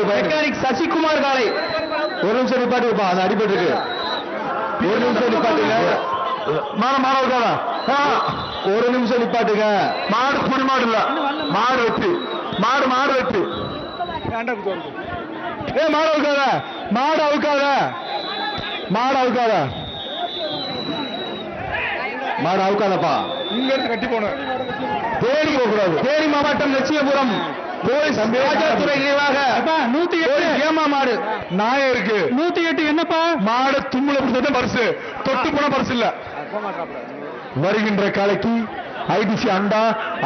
Mechanic Sasikumar காலை. ஒரு நிமிஷம் நிப்பாட்டுப்பா, அது அடிபட்டு இருக்கு. ஒரு நிமிஷம் நிப்பாட்டுங்க. மாணவர்களா ஒரு நிமிஷம் நிப்பாட்டுங்க. மாடு புடி மாடு இல்ல, மாடு வெட்டு, மாடு வெட்டு. மாடு அவுக்காத, மாடு அவுக்காத, மாடு அவுக்காத, மாடு அவுக்காதப்பா. இங்க இருந்து கட்டி போன தேனி போக கூடாது. தேனி மாவட்டம் லட்சியபுரம் போலீஸ் ராஜாத்துறை நினைவாக 108 ஏமா மாடு நாயம் இருக்கு. 108 என்னப்பா மாடு தும்முல பிடிச்சது பரிசு, தொட்டு போன பரிசு இல்ல. வருகின்ற காலைக்கு ஐடிசி அண்டா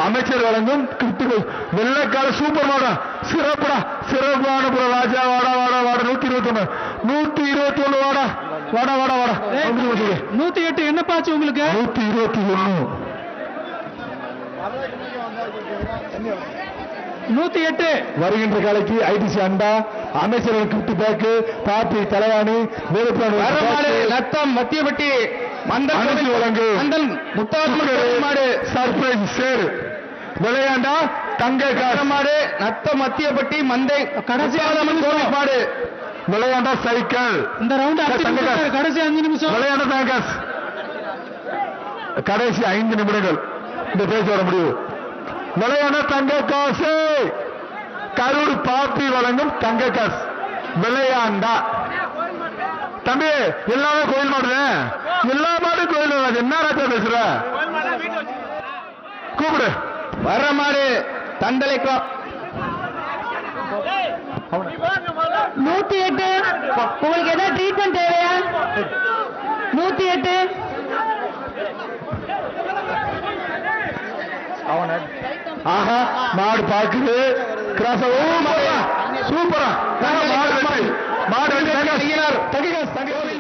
அமைச்சர் வழங்கும் கிருத்துகள் வெள்ளைக்கால சூப்பர் மாடா சிறப்புடா, சிறப்பான புற ராஜா. வாடா வாடா வாடா 121 121 வாடா வாடா வாடா வாடா. 108 என்னப்பாச்சு உங்களுக்கு? 121 108 வருகின்ற காலைக்கு ஐடிசி அண்டா அமைச்சர்கள் கிஃப்ட் பேக்கு பாப்பி தலைவாணி நத்தம் மத்தியப்பட்டி மந்தல் வழங்கு மாடு சர்ப்ரைஸ் சேர் விளையாண்டா தங்க மாடு நத்தம் மத்தியப்பட்டி மந்தை கடைசி மாடு விளையாண்டா சைக்கிள். இந்த ரவுண்ட் கடைசி 5 நிமிஷம் விளையாண்ட தங்க கடைசி 5 நிமிடங்கள் இந்த பேச்சோட முடிவு. விளையாட தங்க காசு கரூர் பாப்பி வழங்கும் தங்க காசு விளையாண்டா. தம்பி எல்லாமே கோயில் மாடு, எல்லா மாடு கோயில். என்ன ராஜா பேசுற? கூப்பிடு. வர்ற மாடு தண்டலை 108 உங்களுக்கு ஏதாவது ட்ரீட்மெண்ட் தேவையா? 108 ஆஹா மாடு பாக்குது கிராஸ். சூப்பரா மாடு மாடு